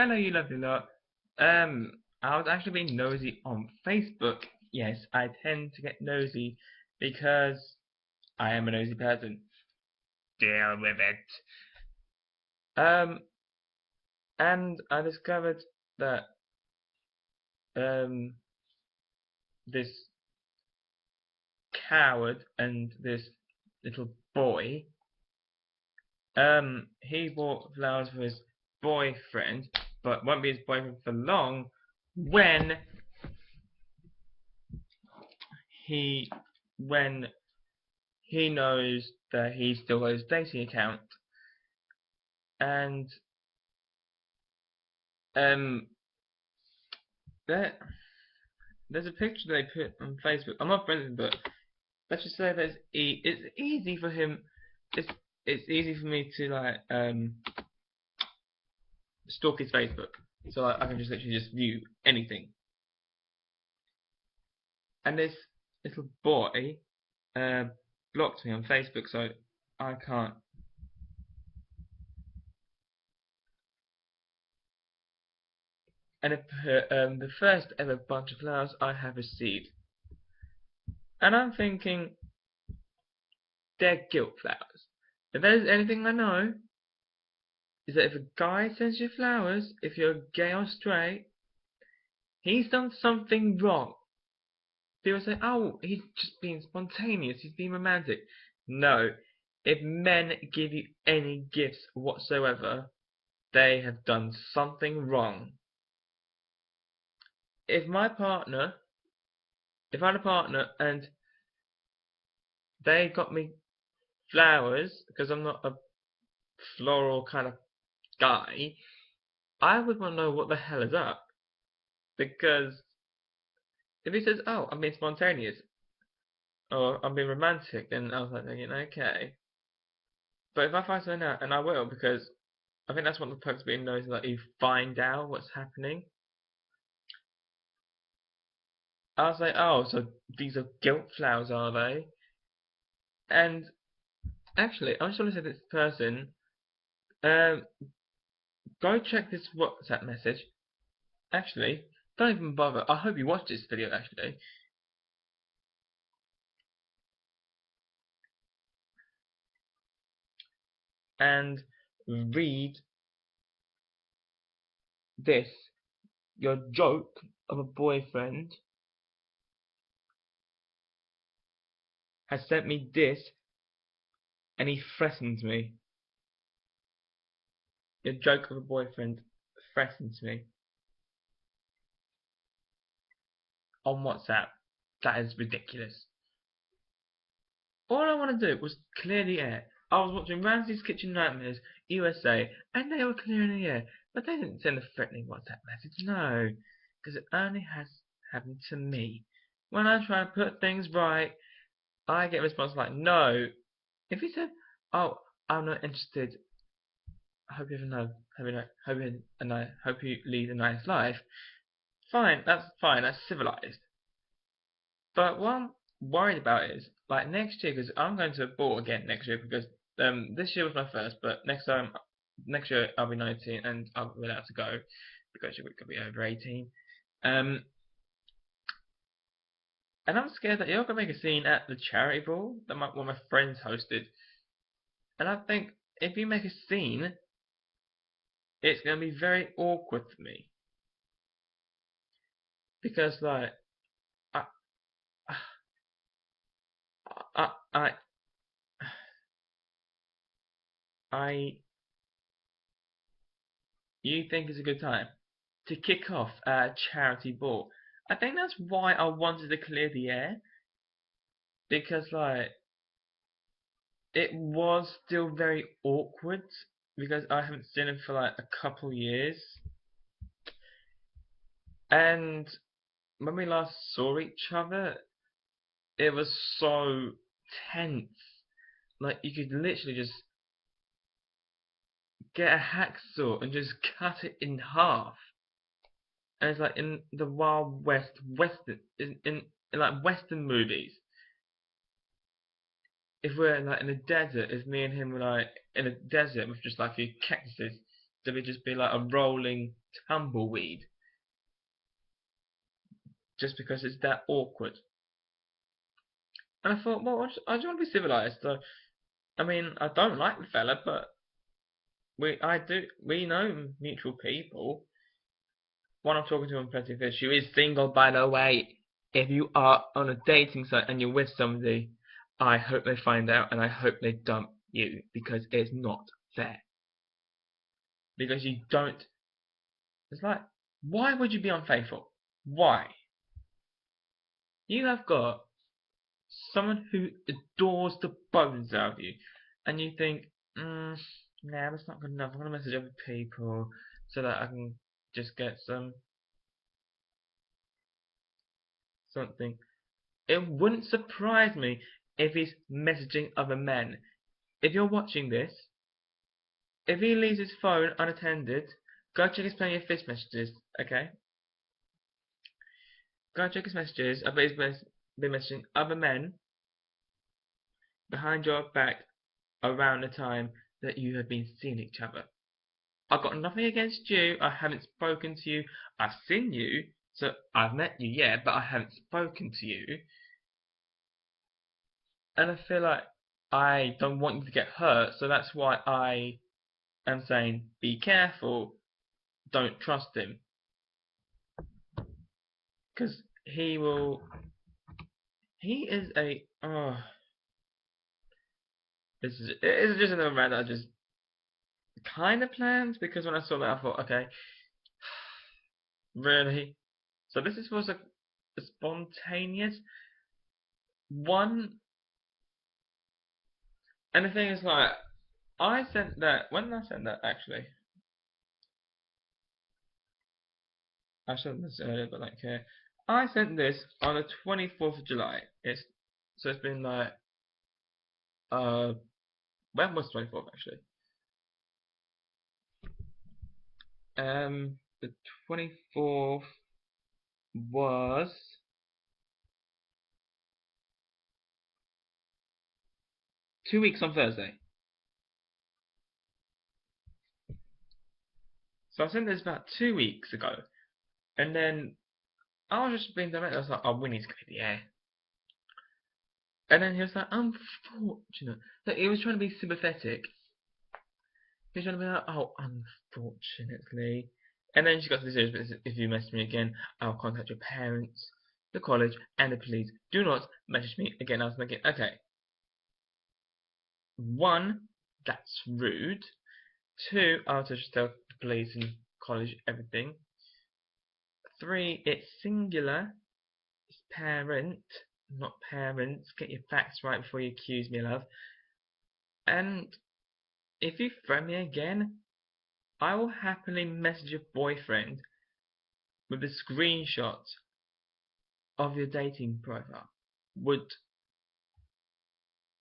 Hello, you lovely lot. I was actually being nosy on Facebook. Yes, I tend to get nosy because I am a nosy person. Deal with it. Um, and I discovered that um this coward and this little boy he bought flowers for his boyfriend, but won't be his boyfriend for long when he when he knows that he still has his dating account, and um, there, there's a picture they put on Facebook. I'm not friends with him, but let's just say that it's easy for him. It's it's easy for me to stalk his Facebook, so I can just literally just view anything. And this little boy uh, blocked me on Facebook, so I can't. And the first ever bunch of flowers I have received, and I'm thinking they're guilt flowers. If there's anything I know, is that if a guy sends you flowers, if you're gay or straight, he's done something wrong. People say, oh, he's just being spontaneous, he's being romantic. No, if men give you any gifts whatsoever, they have done something wrong. If my partner, if I had a partner and they got me flowers, because I'm not a floral kind of guy, I would want to know what the hell is up. Because if he says, oh, I'm being spontaneous or I'm being romantic, then I was like thinking, okay. But if I find something out, and I will, because I think that's what the perks of being nosy, like you find out what's happening. I was like, oh, so these are guilt flowers, are they? And actually, I just want to say to this person, um, go check this WhatsApp message. Actually, don't even bother. I hope you watch this video, actually. And read this. Your joke of a boyfriend has sent me this, and he threatens me. Your joke of a boyfriend threatens me on WhatsApp. That is ridiculous. All I want to do was clear the air. I was watching Ramsay's Kitchen Nightmares USA, and they were clearing the air, but they didn't send a threatening WhatsApp message. No, because it only has happened to me. When I try to put things right, I get a response like no. If he said, "Oh, I'm not interested. I hope you have a nice, hope you lead a nice life," fine. That's fine. That's civilized. But what I'm worried about is like next year, because I'm going to abort again next year because this year was my first, but next year I'll be 19 and I'll be allowed to go because we could be over 18. Um, and I'm scared that you're gonna make a scene at the charity ball that one of my friends hosted, and I think if you make a scene, it's gonna be very awkward for me because like I I I I you think it's a good time to kick off a charity ball. I think that's why I wanted to clear the air because like it was still very awkward because I haven't seen him for like a couple years. And when we last saw each other, it was so tense. Like you could literally just get a hacksaw and just cut it in half. And it's like in the Wild West, in like Western movies. If we're like in a desert, if me and him were like in a desert with just like a few cactuses to just be like a rolling tumbleweed, just because it's that awkward. And I thought, well, I just want to be civilized. So, I mean, I don't like the fella, but we know mutual people. One I'm talking to on Plenty of Fish, she is single, by the way. If you are on a dating site and you're with somebody, I hope they find out and I hope they dump you, because it's not fair. Because you don't. It's like, why would you be unfaithful? Why? You have got someone who adores the bones out of you, and you think, nah, that's not good enough. I'm gonna message other people so that I can just get something. It wouldn't surprise me if he's messaging other men. If you're watching this, if he leaves his phone unattended, go check his Plenty of Fish messages, okay? Go check his messages. I bet he's been messaging other men behind your back around the time that you have been seeing each other. I've got nothing against you. I haven't spoken to you. I've seen you, so I've met you, yeah, but I haven't spoken to you. And I feel like I don't want you to get hurt, so that's why I am saying be careful. Don't trust him, because he will. He is a. Oh, it's just another man that I just kind of planned, because when I saw that I thought, okay, really. So this was a spontaneous one, and the thing is, like, I sent that when I sent that actually. I sent this earlier, but like, I sent this on the 24th of July. It's been like, when was 24th actually? The 24th was 2 weeks on Thursday. So I sent this about 2 weeks ago, and then I was just being direct. I was like, oh, we need to clear the air. And then he was like, unfortunate. Like, he was trying to be sympathetic. He was trying to be like, oh, unfortunately. And then she got to the serious bit. If you message me again, I'll contact your parents, the college, and the police. Do not message me again. I was thinking, okay. One, that's rude. Two, I'll just tell the police and college everything. Three, it's singular. It's parent, not parents. Get your facts right before you accuse me, love. And if you threaten me again, I will happily message your boyfriend with a screenshot of your dating profile.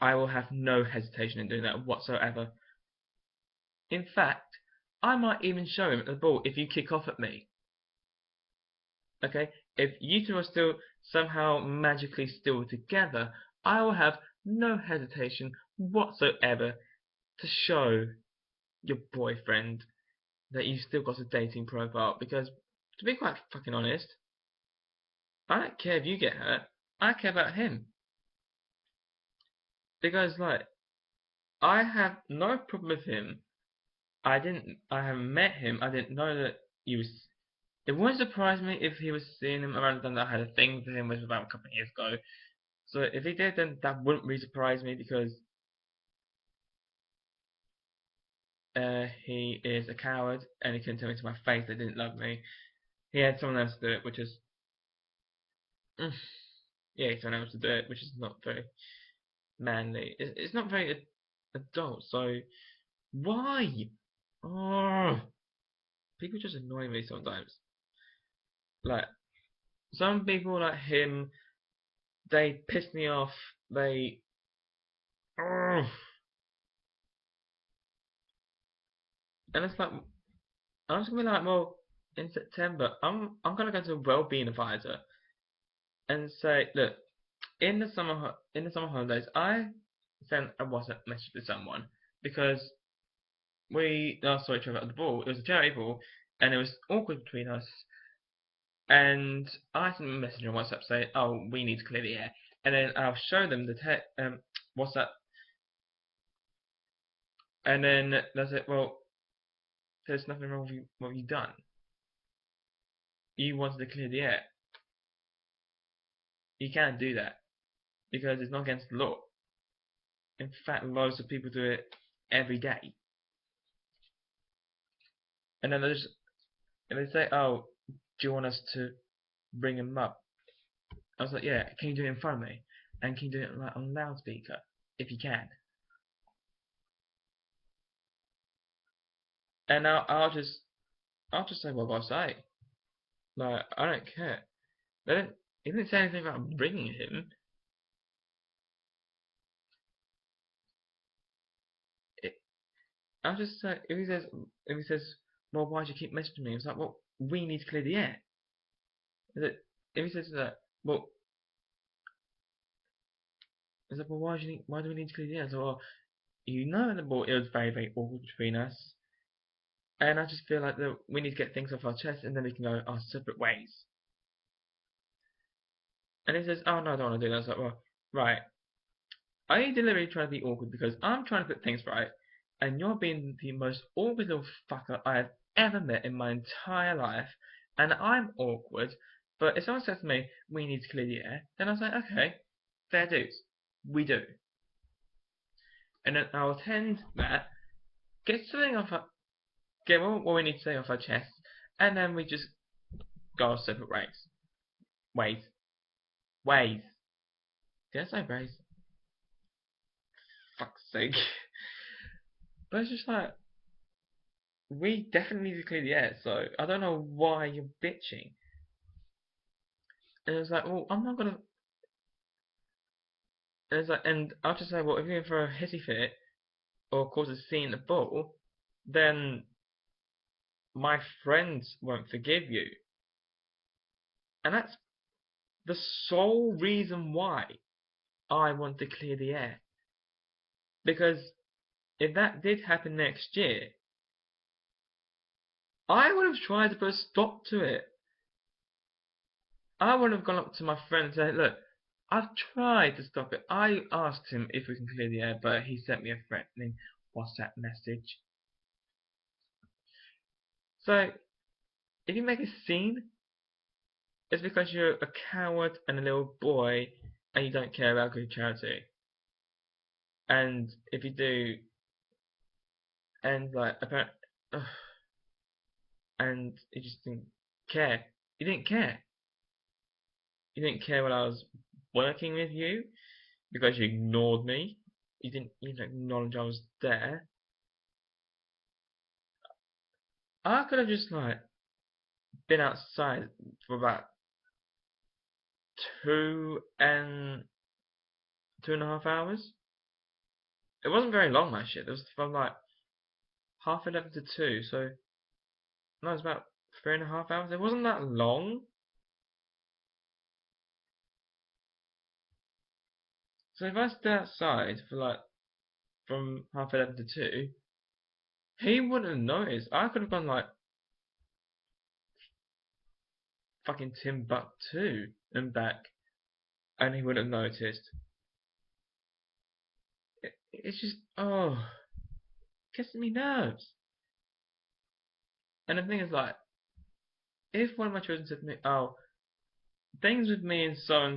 I will have no hesitation in doing that whatsoever. In fact, I might even show him the ball if you kick off at me. Okay? If you two are still somehow magically still together, I will have no hesitation whatsoever to show your boyfriend that you've still got a dating profile, because, to be quite fucking honest, I don't care if you get hurt. I care about him. Because, like, I have no problem with him. I haven't met him. I didn't know that he was. It wouldn't surprise me if he was seeing him around the time that I had a thing for him, which was about a couple of years ago. So if he did, then that wouldn't really surprise me, because he is a coward and he couldn't tell me to my face that he didn't love me. He had someone else do it, which is yeah, someone else to do it, which is not very manly. It's not very adult. So why? Oh, people just annoy me sometimes. Like, some people like him, they piss me off. They oh. And it's like, I'm just gonna be like, well, in September, I'm gonna go to a well-being advisor and say, look, in the summer holidays, I sent a WhatsApp message to someone because we saw each other at the ball. It was a charity ball, and it was awkward between us. And I sent a message on WhatsApp saying, "Oh, we need to clear the air." And then I'll show them the WhatsApp, and then they say, "Well, there's nothing wrong with you. What have you done? You wanted to clear the air. You can't do that because it's not against the law. In fact, loads of people do it every day." And then they say, "Oh, do you want us to bring him up?" I was like, "Yeah. Can you do it in front of me? And can you do it like on loudspeaker if you can?" And I'll just say what I say. Like, I don't care. He didn't say anything about bringing him. It, I'll just say if he says, "Well, why do you keep messaging me?" It's like, "Well, we need to clear the air." Is it, if he says that, well, it's like, "Well, why do we need to clear the air?" So, well, the ball, it was very, very awkward between us, and I just feel like that we need to get things off our chest, and then we can go our separate ways. And he says, "Oh no, I don't want to do that." It's like, well, right. Are you deliberately trying to be awkward because I'm trying to put things right, and you're being the most awkward little fucker I have ever met in my entire life, and I'm awkward, but if someone says to me, "We need to clear the air," then I'll say, "Okay, fair dues. We do." And then I'll attend that, get something off our, get what we need to say off our chest, and then we just go our separate ways. Ways. Ways. Did I say ways? Fuck's sake. But it's just like, we definitely need to clear the air, so I don't know why you're bitching. And it's like, well, I'm not gonna. And it's like, and I'll just say, well, if you're in for a hissy fit or cause a scene in the ball, then my friends won't forgive you. And that's the sole reason why I want to clear the air. Because if that did happen next year, I would have tried to put a stop to it. I would have gone up to my friend and said, "Look, I've tried to stop it. I asked him if we can clear the air, but he sent me a threatening WhatsApp message." So, if you make a scene, it's because you're a coward and a little boy and you don't care about good charity. And if you do, and like, apparently, and you just didn't care. You didn't care. You didn't care when I was working with you because you ignored me. You didn't even acknowledge I was there. I could have just like been outside for about 2.5 hours. It wasn't very long, my shit. It was from like 11:30 to 2, so no, it was about 3.5 hours. It wasn't that long. So if I stayed outside for like from 11:30 to 2, he wouldn't have noticed. I could have gone like fucking Timbuktu and back, and he wouldn't have noticed. It's just, oh, gets me nerves. And the thing is, like, if one of my children said to me, "Oh, things with me and so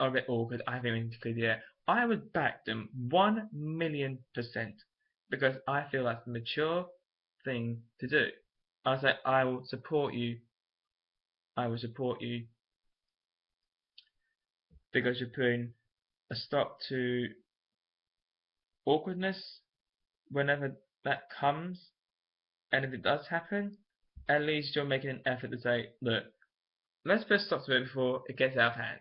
are a bit awkward, I think we need to clear the air," I would back them 1,000,000%, because I feel that's the mature thing to do. I say, I will support you. I will support you because you're putting a stop to awkwardness whenever that comes. And if it does happen, at least you're making an effort to say, "Look, let's put a stop to it before it gets out of hand."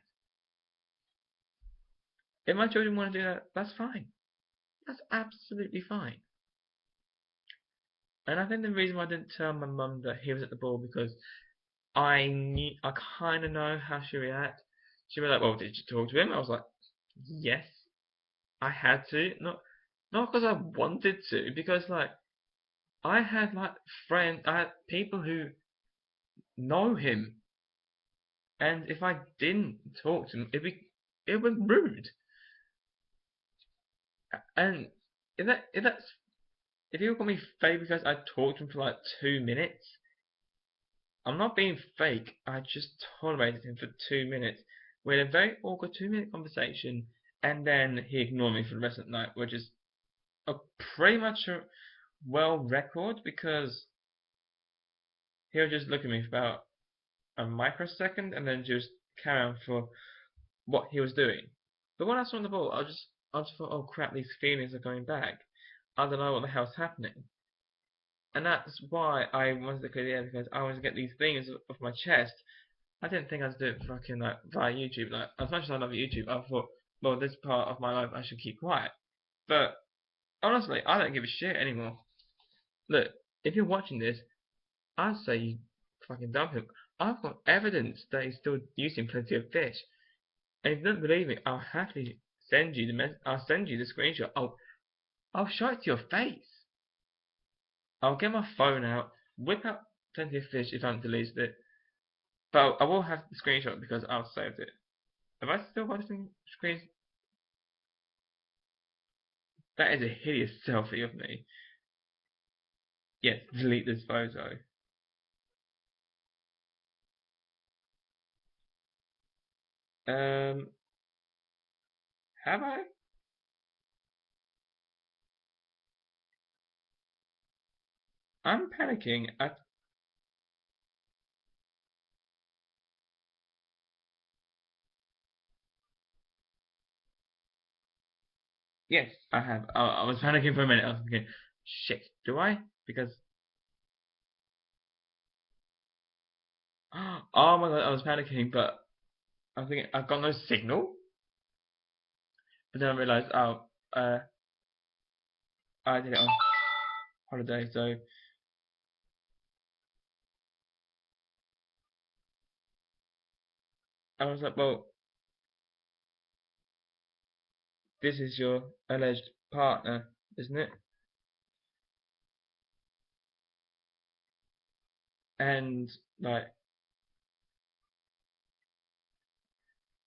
If my children want to do that, that's fine. That's absolutely fine. And I think the reason why I didn't tell my mum that he was at the ball because I kind of know how she react. She'd be like, "Well, did you talk to him?" I was like, "Yes, I had to." Not because I wanted to, because like I had like friends, I had people who know him, and if I didn't talk to him, it was rude. And if you call me fake because I talked to him for like 2 minutes, I'm not being fake. I just tolerated him for 2 minutes. We had a very awkward 2 minute conversation, and then he ignored me for the rest of the night, which is a pretty much a well record because he would just look at me for about a microsecond and then just carry on for what he was doing. But when I saw the ball, I just thought, oh crap, these feelings are going back. I don't know what the hell's happening. And that's why I wanted to clear the air because I wanted to get these things off my chest. I didn't think I'd do it fucking like via YouTube. Like as much as I love YouTube, I thought, well, this part of my life I should keep quiet. But honestly, I don't give a shit anymore. Look, if you're watching this, I'd say you fucking dump him. I've got evidence that he's still using plenty of fish. And if you don't believe me, I'll happily send you I'll send you the screenshot. I'll show it to your face. I'll get my phone out, whip out plenty of fish if I haven't deleted it. But I will have the screenshot because I've saved it. Have I still got the screens? That is a hideous selfie of me. Yes, delete this photo. Um, have I? I'm panicking. Yes, I have. I was panicking for a minute. I was thinking, shit, do I? Because oh my god, I was panicking, but I was thinking I've got no signal. But then I realized, oh, I did it on holiday, so I was like, well, this is your alleged partner, isn't it? And like,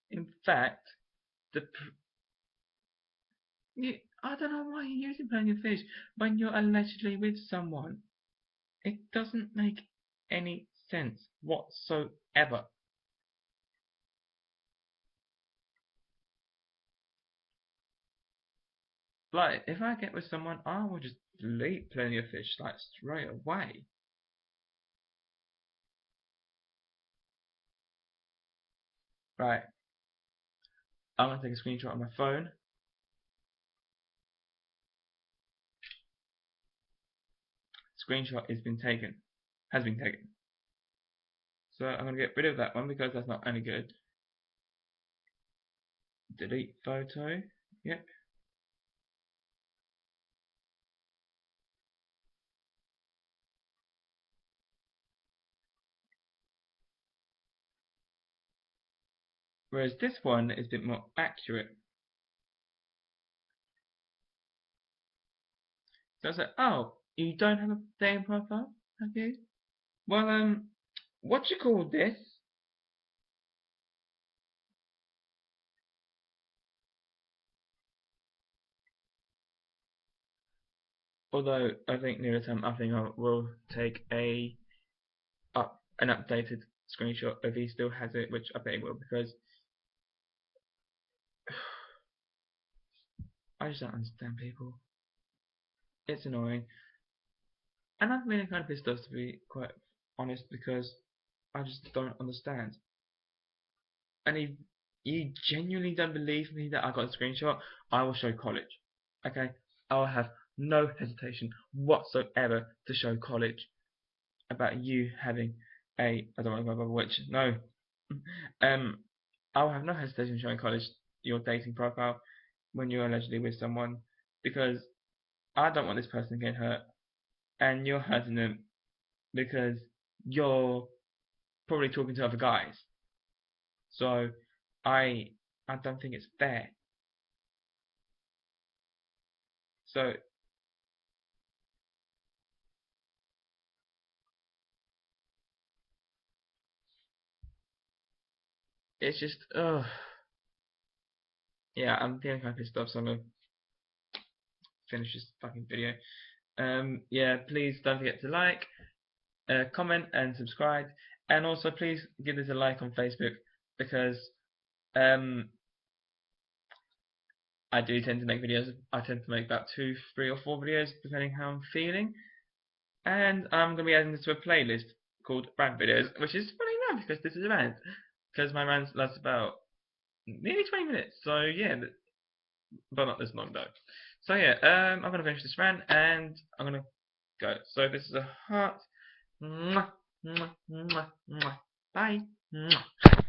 in fact, the I don't know why you're using plenty of fish when you're allegedly with someone. It doesn't make any sense whatsoever. Like, if I get with someone, I will just delete plenty of fish like straight away. Right, I'm gonna take a screenshot on my phone. Screenshot has been taken. So I'm gonna get rid of that one because that's not any good. Delete photo. Yep. Whereas this one is a bit more accurate. So I said, oh, you don't have a dating profile, have you? Well, what you call this? Although I think near the time, I think I will take an updated screenshot if he still has it, which I bet he will because I just don't understand people. It's annoying, and I'm really kind of pissed off to be quite honest because I just don't understand. And if you genuinely don't believe me that I got a screenshot, I will show college. Okay, I will have no hesitation whatsoever to show college about you having I don't want to go over which no um I will have no hesitation showing college your dating profile when you're allegedly with someone because I don't want this person getting hurt and you're hurting them because you're probably talking to other guys. So I I don't think it's fair. So It's just, ugh. Yeah, I'm feeling kind of pissed off, so I'm gonna finish this fucking video. Yeah, please don't forget to like, comment, and subscribe, and also please give this a like on Facebook because um, I do tend to make videos. I tend to make about 2, 3, or 4 videos depending how I'm feeling, and I'm gonna be adding this to a playlist called rant videos, which is funny enough because this is a rant, because my rants last about nearly 20 minutes. So yeah, but not this long though. So yeah, I'm gonna finish this rant and I'm gonna go. So this is a heart. Mwah, mwah, mwah, mwah. Bye. Mwah.